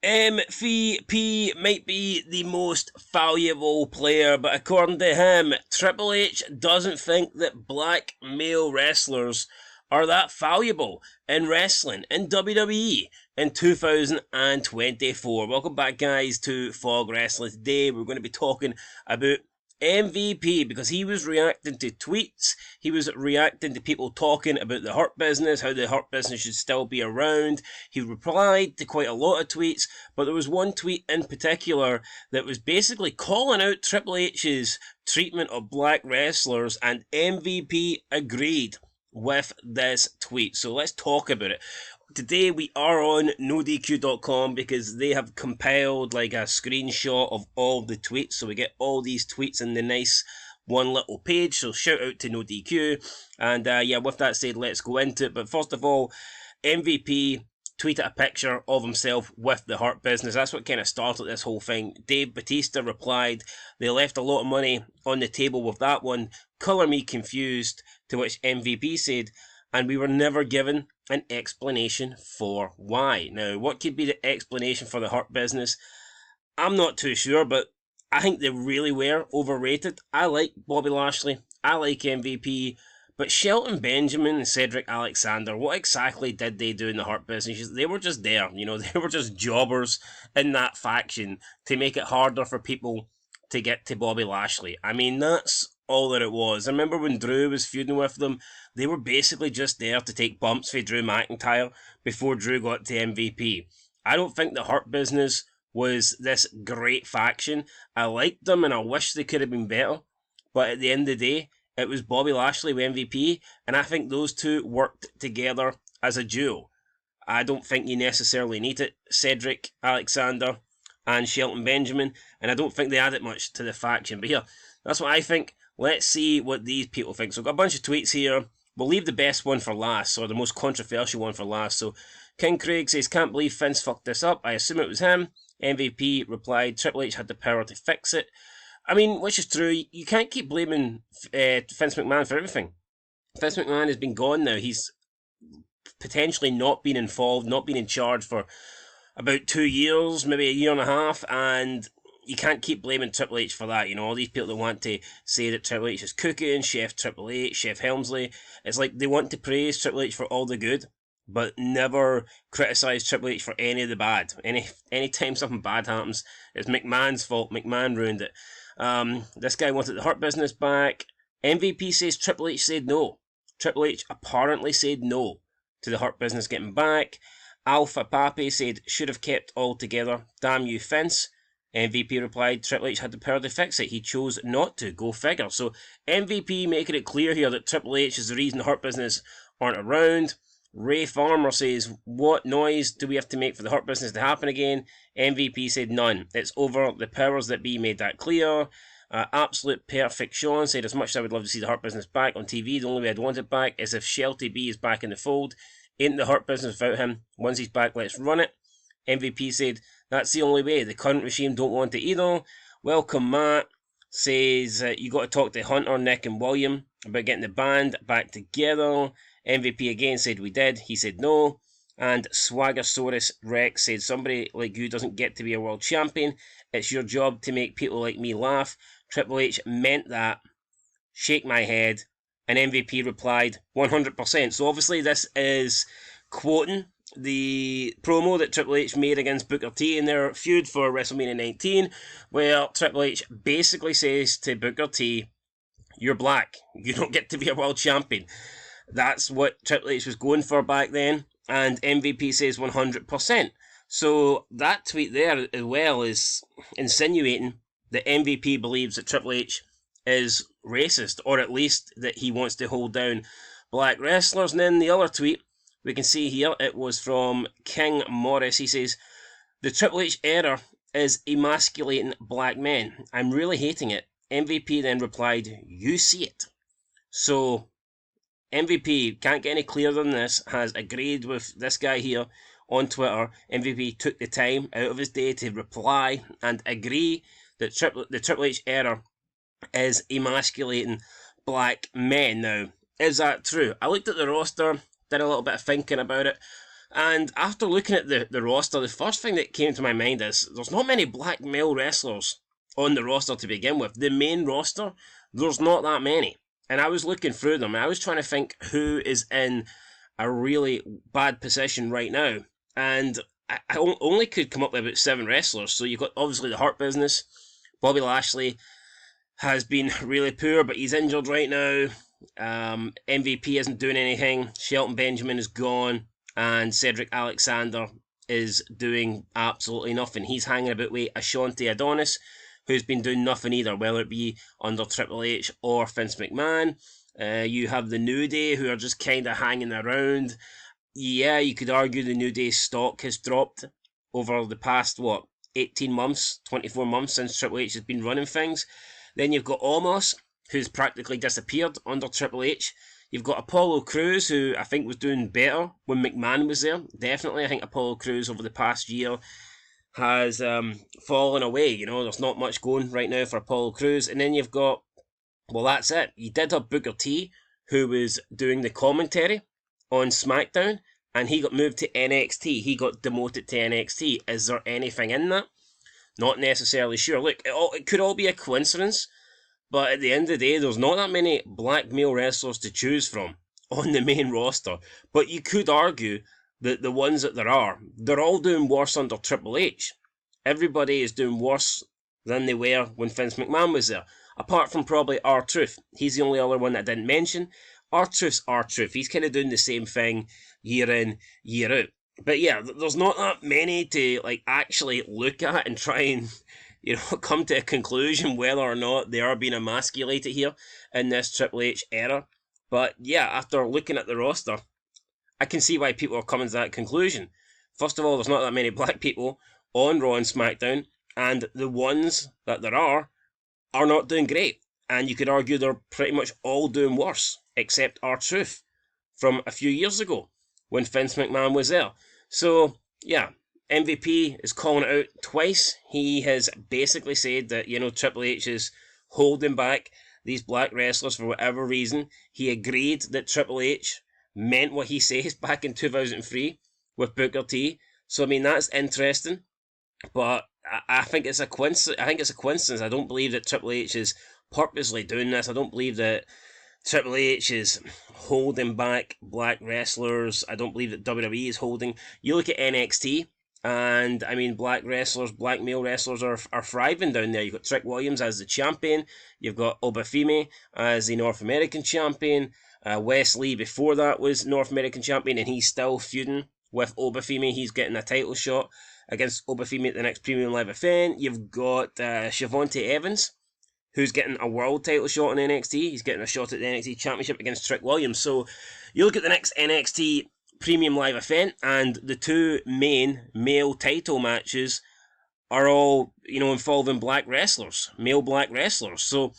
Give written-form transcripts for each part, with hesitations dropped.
MVP might be the most valuable player, but according to him, Triple H doesn't think that black male wrestlers are that valuable in wrestling in WWE in 2024. Welcome back, guys, to Fog Wrestling. Today, we're going to be talking about MVP because he was reacting to tweets. He was reacting to people talking about the Hurt Business, how the Hurt Business should still be around. He replied to quite a lot of tweets, but there was one tweet in particular that was basically calling out Triple H's treatment of black wrestlers, and MVP agreed with this tweet. So let's talk about it. Today we are on NoDQ.com because they have compiled like a screenshot of all the tweets, so we get all these tweets in the nice one little page. So shout out to NoDQ, and yeah, with that said, let's go into it. But first of all, MVP tweeted a picture of himself with the Hurt Business. That's what kind of started this whole thing. Dave Bautista replied, "They left a lot of money on the table with that one. Colour me confused." To which MVP said, "And we were never given an explanation for why." Now, what could be the explanation for the Hurt Business? I'm not too sure, but I think they really were overrated. I like Bobby Lashley, I like MVP, but Shelton Benjamin and Cedric Alexander, what exactly did they do in the Hurt Business? They were just there, they were just jobbers in that faction to make it harder for people to get to Bobby Lashley. I mean, that's all that it was. I remember when Drew was feuding with them, they were basically just there to take bumps for Drew McIntyre before Drew got to MVP. I don't think the Hurt Business was this great faction. I liked them and I wish they could have been better, but at the end of the day, it was Bobby Lashley with MVP, and I think those two worked together as a duo. I don't think you necessarily need it. Cedric Alexander and Shelton Benjamin, and I don't think they added much to the faction. But here, that's what I think. Let's see what these people think. So I've got a bunch of tweets here. We'll leave the best one for last, or the most controversial one for last. So King Craig says, "Can't believe Vince fucked this up. I assume it was him." MVP replied, "Triple H had the power to fix it." I mean, which is true. You can't keep blaming Vince McMahon for everything. Vince McMahon has been gone now. He's potentially not been involved, not been in charge for about 2 years, maybe a year and a half, and you can't keep blaming Triple H for that. All these people that want to say that Triple H is cooking, Chef Triple H, Chef Helmsley. It's like they want to praise Triple H for all the good, but never criticise Triple H for any of the bad. Anytime something bad happens, it's McMahon's fault. McMahon ruined it. This guy wanted the Hurt Business back. MVP says Triple H said no. Triple H apparently said no to the Hurt Business getting back. Alpha Pape said, "Should have kept all together. Damn you, Vince." MVP replied, "Triple H had the power to fix it. He chose not to. Go figure." So MVP making it clear here that Triple H is the reason the Hurt Business aren't around. Ray Farmer says, "What noise do we have to make for the Hurt Business to happen again?" MVP said, "None. It's over. The powers that be made that clear." Absolute Perfect Sean said, "As much as I would love to see the Hurt Business back on TV, the only way I'd want it back is if Shelty B is back in the fold. Ain't the Hurt Business without him. Once he's back, let's run it." MVP said, "That's the only way. The current regime don't want it either." Welcome Matt says, "You got to talk to Hunter, Nick and William about getting the band back together." MVP again said, "We did." He said no. And Swaggersaurus Rex said, "Somebody like you doesn't get to be a world champion. It's your job to make people like me laugh. Triple H meant that. Shake my head." And MVP replied, 100%. So obviously this is quoting the promo that Triple H made against Booker T in their feud for WrestleMania 19, where Triple H basically says to Booker T, "You're black. You don't get to be a world champion." That's what Triple H was going for back then, and MVP says 100%. So that tweet there as well is insinuating that MVP believes that Triple H is racist, or at least that he wants to hold down black wrestlers. And then the other tweet we can see here, it was from King Morris. He says, "The Triple H error is emasculating black men. I'm really hating it." MVP then replied, "You see it." So MVP, can't get any clearer than this, has agreed with this guy here on Twitter. MVP took the time out of his day to reply and agree that the Triple H error is emasculating black men. Now, is that true? I looked at the roster, did a little bit of thinking about it. And after looking at the roster, the first thing that came to my mind is there's not many black male wrestlers on the roster to begin with. The main roster, there's not that many. And I was looking through them, and I was trying to think who is in a really bad position right now. And I only could come up with about 7 wrestlers. So you've got obviously the Hurt Business. Bobby Lashley has been really poor, but he's injured right now. MVP isn't doing anything. Shelton Benjamin is gone, and Cedric Alexander is doing absolutely nothing. He's hanging about with Ashanti Adonis, who's been doing nothing either, whether it be under Triple H or Vince McMahon. You have the New Day, who are just kind of hanging around. Yeah, you could argue the New Day stock has dropped over the past, 18 months, 24 months since Triple H has been running things. Then you've got Omos, who's practically disappeared under Triple H. You've got Apollo Crews, who I think was doing better when McMahon was there. Definitely, I think Apollo Crews over the past year has fallen away. There's not much going right now for Apollo Crews. And then you've got, that's it. You did have Booker T, who was doing the commentary on SmackDown, and he got moved to NXT. He got demoted to NXT. Is there anything in that? Not necessarily sure. Look, it could all be a coincidence, but at the end of the day, there's not that many black male wrestlers to choose from on the main roster. But you could argue that the ones that there are, they're all doing worse under Triple H. Everybody is doing worse than they were when Vince McMahon was there. Apart from probably R-Truth. He's the only other one that I didn't mention. R-Truth's R-Truth. He's kind of doing the same thing year in, year out. But yeah, there's not that many to actually look at and try and come to a conclusion whether or not they are being emasculated here in this Triple H era. But yeah, after looking at the roster, I can see why people are coming to that conclusion. First of all, there's not that many black people on Raw and SmackDown, and the ones that there are not doing great. And you could argue they're pretty much all doing worse, except R-Truth from a few years ago when Vince McMahon was there. So, yeah, MVP is calling it out twice. He has basically said that, Triple H is holding back these black wrestlers for whatever reason. He agreed that Triple H meant what he says back in 2003 with Booker T. So, that's interesting. But I think it's a coincidence. I don't believe that Triple H is purposely doing this. I don't believe that Triple H is holding back black wrestlers. I don't believe that WWE is holding. You look at NXT, and black male wrestlers are thriving down there. You've got Trick Williams as the champion. You've got Obafemi as the North American champion. Wes Lee before that was North American champion, and he's still feuding with Obafemi. He's getting a title shot against Obafemi at the next Premium Live event. You've got Shavonte Evans, who's getting a world title shot in NXT. He's getting a shot at the NXT Championship against Trick Williams. So you look at the next NXT Premium Live event, and the 2 main male title matches are all, involving black wrestlers, male black wrestlers. So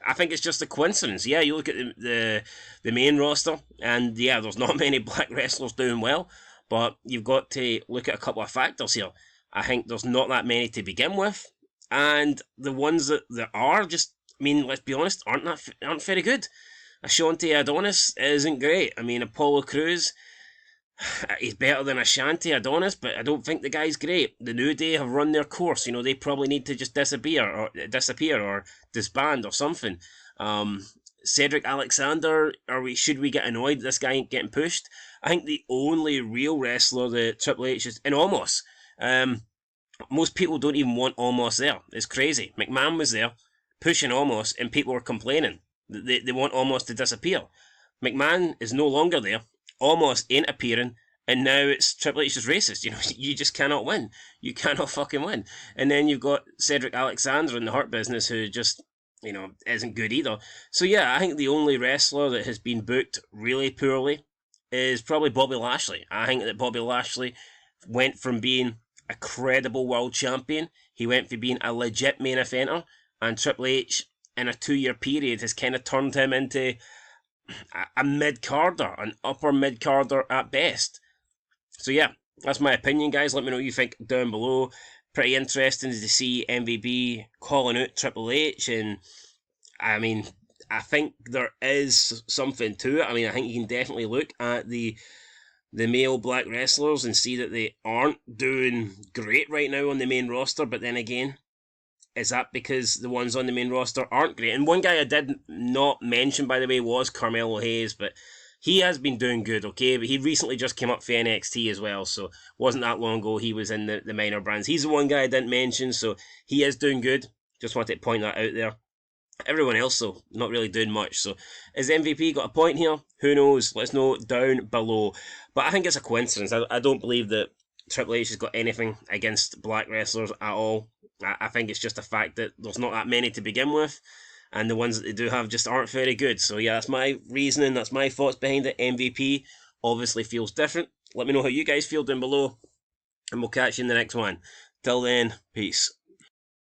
I think it's just a coincidence. Yeah, you look at the main roster, and yeah, there's not many black wrestlers doing well, but you've got to look at a couple of factors here. I think there's not that many to begin with, and the ones that there are just, let's be honest, aren't very good. Ashanti Adonis isn't great. Apollo Crews, he's better than Ashanti Adonis, but I don't think the guy's great. The New Day have run their course. They probably need to just disappear or disband or something. Cedric Alexander, should we get annoyed that this guy ain't getting pushed? I think the only real wrestler that Triple H is, and Omos. Most people don't even want Omos there. It's crazy. McMahon was there pushing Omos, and people were complaining. They want Omos to disappear. McMahon is no longer there. Omos ain't appearing, and now it's Triple H is racist. You just cannot win. You cannot fucking win. And then you've got Cedric Alexander in the Hurt Business, who just, isn't good either. So yeah, I think the only wrestler that has been booked really poorly is probably Bobby Lashley. I think that Bobby Lashley went from being a credible world champion, he went from being a legit main eventer, and Triple H in a 2-year period has kind of turned him into a mid-carder, an upper mid-carder at best. So yeah, that's my opinion, guys. Let me know what you think down below. Pretty interesting to see MVP calling out Triple H, and I think there is something to it. I think you can definitely look at the the male black wrestlers and see that they aren't doing great right now on the main roster, but then again, is that because the ones on the main roster aren't great? And one guy I did not mention, by the way, was Carmelo Hayes, but he has been doing good, okay? But he recently just came up for NXT as well, so wasn't that long ago he was in the minor brands. He's the one guy I didn't mention, so he is doing good. Just wanted to point that out there. Everyone else, though, not really doing much. So, has MVP got a point here? Who knows? Let us know down below. But I think it's a coincidence. I don't believe that Triple H has got anything against black wrestlers at all. I think it's just a fact that there's not that many to begin with, and the ones that they do have just aren't very good. So, yeah, that's my reasoning. That's my thoughts behind it. MVP obviously feels different. Let me know how you guys feel down below, and we'll catch you in the next one. Till then, peace.